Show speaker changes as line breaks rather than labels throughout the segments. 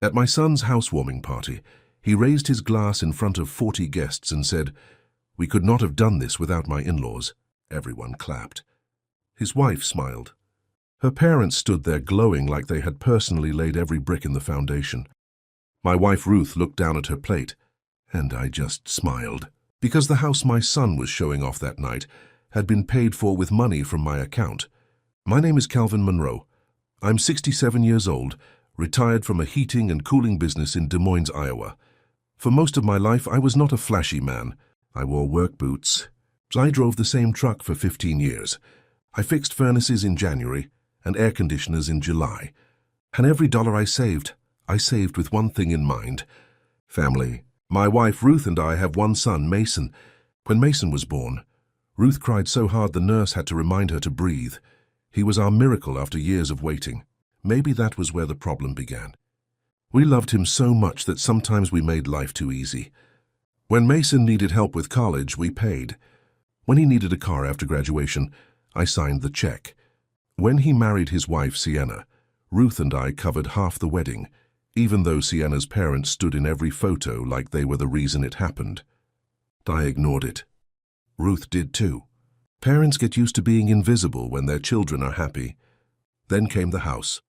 At my son's housewarming party, he raised his glass in front of 40 guests and said, "We could not have done this without my in-laws." Everyone clapped. His wife smiled. Her parents stood there glowing like they had personally laid every brick in the foundation. My wife Ruth looked down at her plate, and I just smiled. Because the house my son was showing off that night had been paid for with money from my account. My name is Calvin Monroe. I'm 67 years old, retired from a heating and cooling business in Des Moines, Iowa. For most of my life, I was not a flashy man. I wore work boots. I drove the same truck for 15 years. I fixed furnaces in January and air conditioners in July. And every dollar I saved with one thing in mind: family. My wife Ruth and I have one son, Mason. When Mason was born, Ruth cried so hard the nurse had to remind her to breathe. He was our miracle after years of waiting. Maybe that was where the problem began. We loved him so much that sometimes we made life too easy. When Mason needed help with college, we paid. When he needed a car after graduation, I signed the check. When he married his wife, Sienna, Ruth and I covered half the wedding, even though Sienna's parents stood in every photo like they were the reason it happened. I ignored it. Ruth did too. Parents get used to being invisible when their children are happy. Then came the house.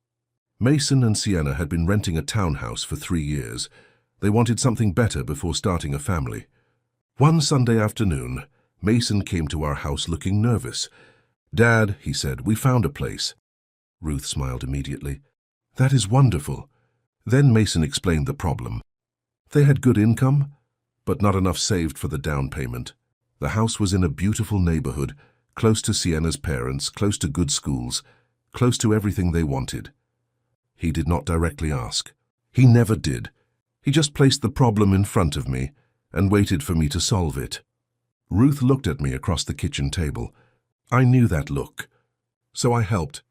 Mason and Sienna had been renting a townhouse for 3 years. They wanted something better before starting a family. One Sunday afternoon, Mason came to our house looking nervous. "Dad," he said, "we found a place." Ruth smiled immediately. "That is wonderful." Then Mason explained the problem. They had good income, but not enough saved for the down payment. The house was in a beautiful neighborhood, close to Sienna's parents, close to good schools, close to everything they wanted. He did not directly ask. He never did. He just placed the problem in front of me and waited for me to solve it. Ruth looked at me across the kitchen table. I knew that look. So I helped.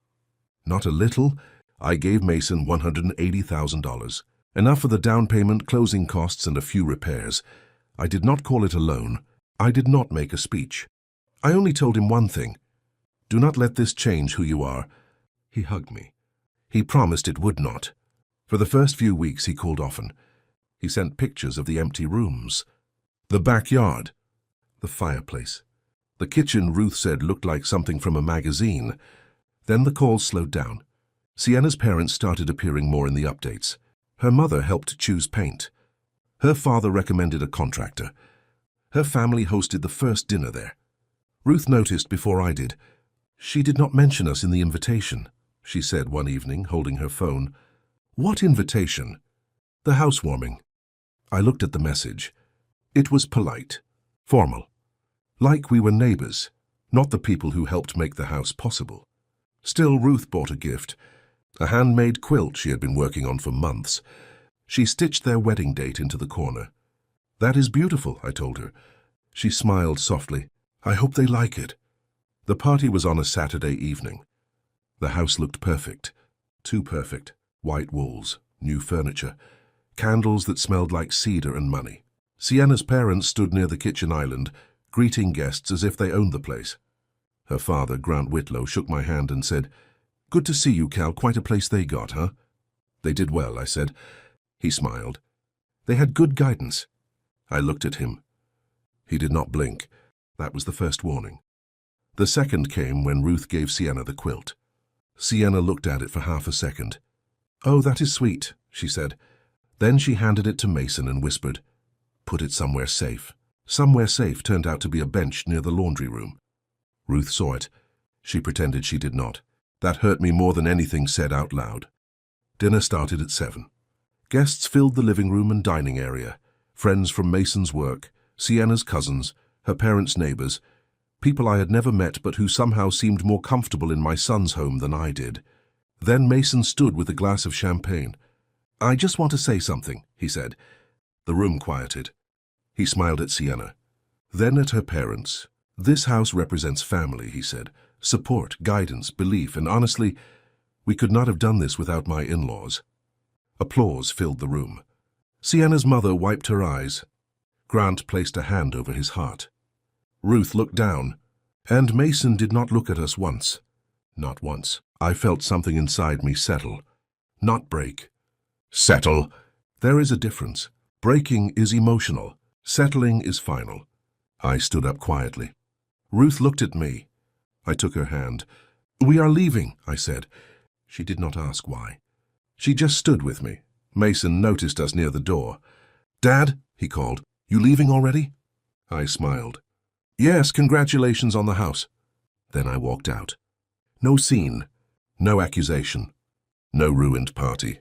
Not a little. I gave Mason $180,000. Enough for the down payment, closing costs, and a few repairs. I did not call it a loan. I did not make a speech. I only told him one thing: do not let this change who you are. He hugged me. He promised it would not. For the first few weeks he called often. He sent pictures of the empty rooms, the backyard, the fireplace. The kitchen, Ruth said, looked like something from a magazine. Then the calls slowed down. Sienna's parents started appearing more in the updates. Her mother helped choose paint. Her father recommended a contractor. Her family hosted the first dinner there. Ruth noticed before I did. "She did not mention us in the invitation," she said one evening, holding her phone. "What invitation?" "The housewarming." I looked at the message. It was polite, formal, like we were neighbors, not the people who helped make the house possible. Still, Ruth bought a gift, a handmade quilt she had been working on for months. She stitched their wedding date into the corner. "That is beautiful," I told her. She smiled softly. "I hope they like it." The party was on a Saturday evening. The house looked perfect. Too perfect. White walls, new furniture, candles that smelled like cedar and money. Sienna's parents stood near the kitchen island, greeting guests as if they owned the place. Her father, Grant Whitlow, shook my hand and said, "Good to see you, Cal. Quite a place they got, huh?" "They did well," I said. He smiled. "They had good guidance." I looked at him. He did not blink. That was the first warning. The second came when Ruth gave Sienna the quilt. Sienna looked at it for half a second. "Oh, that is sweet," she said. Then she handed it to Mason and whispered, "Put it somewhere safe." Somewhere safe turned out to be a bench near the laundry room. Ruth saw it. She pretended she did not. That hurt me more than anything said out loud. Dinner started at 7. Guests filled the living room and dining area. Friends from Mason's work, Sienna's cousins, her parents' neighbors, people I had never met but who somehow seemed more comfortable in my son's home than I did. Then Mason stood with a glass of champagne. "I just want to say something," he said. The room quieted. He smiled at Sienna, then at her parents. "This house represents family," he said. "Support, guidance, belief, and honestly, we could not have done this without my in-laws." Applause filled the room. Sienna's mother wiped her eyes. Grant placed a hand over his heart. Ruth looked down, and Mason did not look at us once. Not once. I felt something inside me settle, not break. Settle. There is a difference. Breaking is emotional. Settling is final. I stood up quietly. Ruth looked at me. I took her hand. We are leaving, I said. She did not ask why. She just stood with me. Mason noticed us near the door. Dad, he called, you leaving already? I smiled. Yes, congratulations on the house. Then I walked out. No scene, no accusation, no ruined party.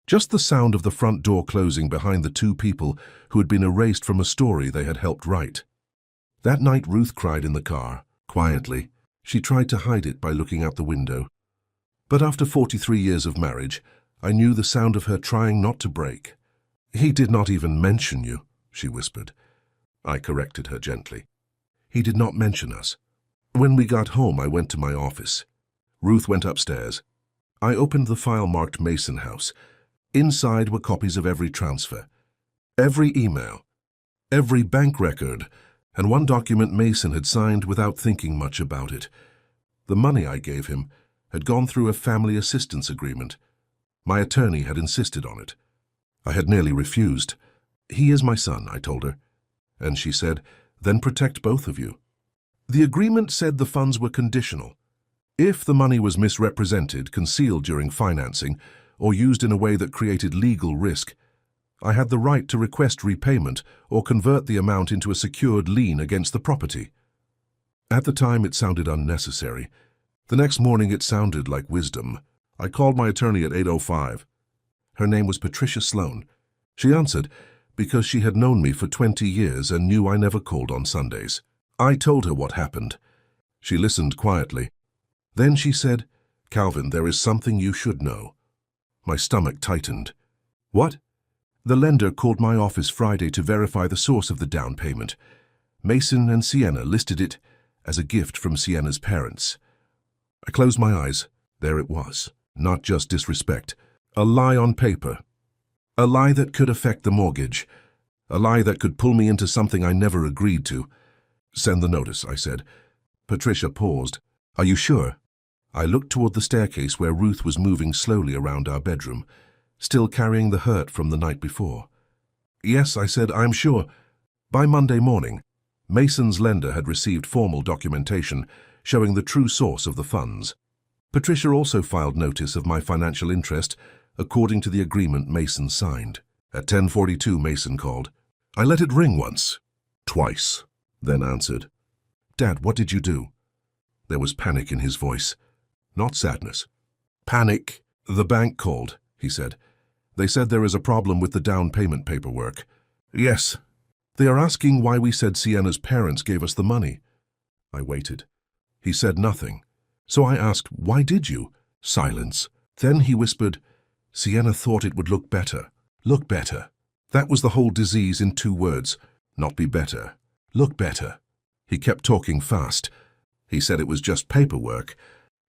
Just the sound of the front door closing behind the two people who had been erased from a story they had helped write. That night Ruth cried in the car, quietly. She tried to hide it by looking out the window. But after 43 years of marriage, I knew the sound of her trying not to break. He did not even mention you, she whispered. I corrected her gently. He did not mention us. When we got home, I went to my office. Ruth went upstairs. I opened the file marked Mason House. Inside were copies of every transfer, every email, every bank record, and one document Mason had signed without thinking much about it. The money I gave him had gone through a family assistance agreement. My attorney had insisted on it. I had nearly refused. He is my son, I told her. And she said, then protect both of you. The agreement said the funds were conditional. If the money was misrepresented, concealed during financing, or used in a way that created legal risk, I had the right to request repayment or convert the amount into a secured lien against the property. At the time, it sounded unnecessary. The next morning, it sounded like wisdom. I called my attorney at 8:05. Her name was Patricia Sloan. She answered because she had known me for 20 years and knew I never called on Sundays. I told her what happened. She listened quietly. Then she said, Calvin, there is something you should know. My stomach tightened. What? The lender called my office Friday to verify the source of the down payment. Mason and Sienna listed it as a gift from Sienna's parents. I closed my eyes. There it was. Not just disrespect. A lie on paper. A lie that could affect the mortgage. A lie that could pull me into something I never agreed to. Send the notice, I said. Patricia paused. Are you sure? I looked toward the staircase where Ruth was moving slowly around our bedroom, still carrying the hurt from the night before. Yes, I said, I'm sure. By Monday morning, Mason's lender had received formal documentation showing the true source of the funds. Patricia also filed notice of my financial interest according to the agreement Mason signed. At 10:42, Mason called. I let it ring once, twice, then answered. Dad, what did you do? There was panic in his voice, not sadness. Panic. The bank called, he said. They said there is a problem with the down payment paperwork. Yes. They are asking why we said Sienna's parents gave us the money. I waited. He said nothing. So I asked, why did you? Silence. Then he whispered, Sienna thought it would look better. Look better. That was the whole disease in 2 words. Not be better. Look better. He kept talking fast. He said it was just paperwork.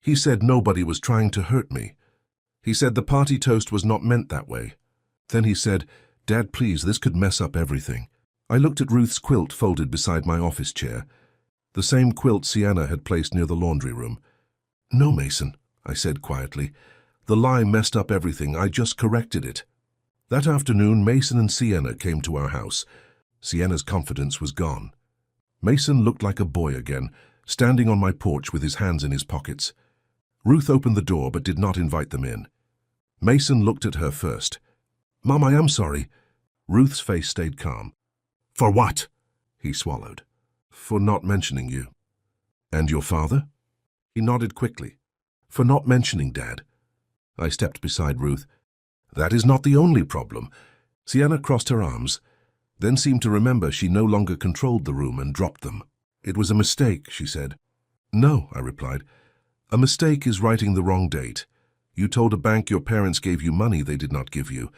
He said nobody was trying to hurt me. He said the party toast was not meant that way. Then he said, Dad, please, this could mess up everything. I looked at Ruth's quilt folded beside my office chair, the same quilt Sienna had placed near the laundry room. No, Mason, I said quietly. The lie messed up everything. I just corrected it. That afternoon, Mason and Sienna came to our house. Sienna's confidence was gone. Mason looked like a boy again, standing on my porch with his hands in his pockets. Ruth opened the door but did not invite them in. Mason looked at her first. Mom, I am sorry. Ruth's face stayed calm. For what? He swallowed. For not mentioning you. And your father? He nodded quickly. For not mentioning Dad. I stepped beside Ruth. That is not the only problem. Sienna crossed her arms, then seemed to remember she no longer controlled the room and dropped them. It was a mistake, she said. No, I replied. A mistake is writing the wrong date. You told a bank your parents gave you money they did not give you.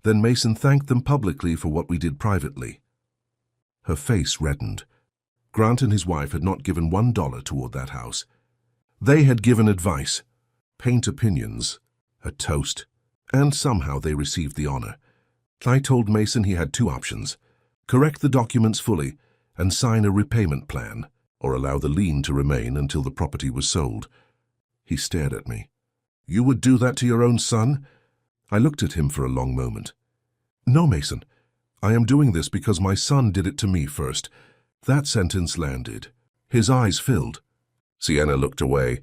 Then Mason thanked them publicly for what we did privately. Her face reddened. Grant and his wife had not given $1 toward that house. They had given advice, paint opinions, a toast, and somehow they received the honor. I told Mason he had 2 options: correct the documents fully and sign a repayment plan, or allow the lien to remain until the property was sold. He stared at me. You would do that to your own son? I looked at him for a long moment. No, Mason. I am doing this because my son did it to me first. That sentence landed. His eyes filled. Sienna looked away.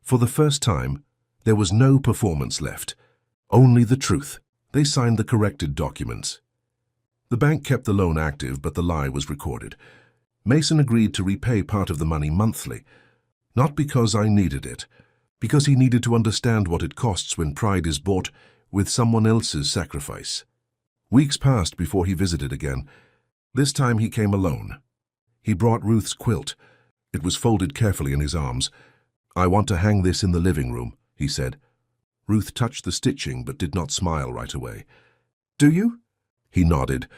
For the first time, there was no performance left. Only the truth. They signed the corrected documents. The bank kept the loan active, but the lie was recorded. Mason agreed to repay part of the money monthly. Not because I needed it, because he needed to understand what it costs when pride is bought with someone else's sacrifice. Weeks passed before he visited again. This time he came alone. He brought Ruth's quilt. It was folded carefully in his arms. "I want to hang this in the living room," he said. Ruth touched the stitching but did not smile right away. "Do you?" He nodded.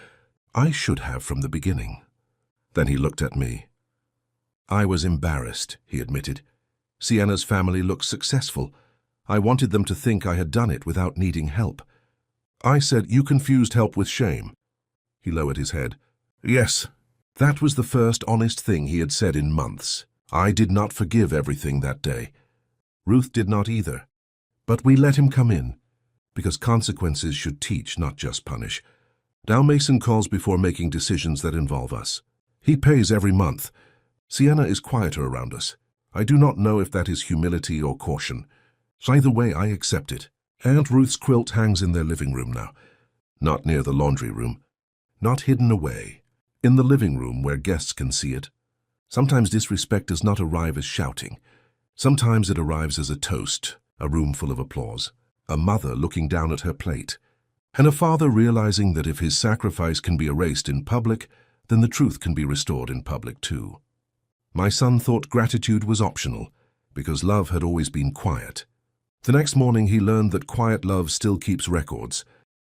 "I should have from the beginning." Then he looked at me. I was embarrassed, he admitted. Sienna's family looked successful. I wanted them to think I had done it without needing help. I said, "You confused help with shame." He lowered his head. "Yes." That was the first honest thing he had said in months. I did not forgive everything that day. Ruth did not either. But we let him come in, because consequences should teach, not just punish. Now Mason calls before making decisions that involve us. He pays every month. Sienna is quieter around us. I do not know if that is humility or caution. Either way, I accept it. Aunt Ruth's quilt hangs in their living room now. Not near the laundry room. Not hidden away. In the living room where guests can see it. Sometimes disrespect does not arrive as shouting. Sometimes it arrives as a toast, a room full of applause, a mother looking down at her plate, and a father realizing that if his sacrifice can be erased in public, then the truth can be restored in public too. My son thought gratitude was optional, because love had always been quiet. The next morning he learned that quiet love still keeps records,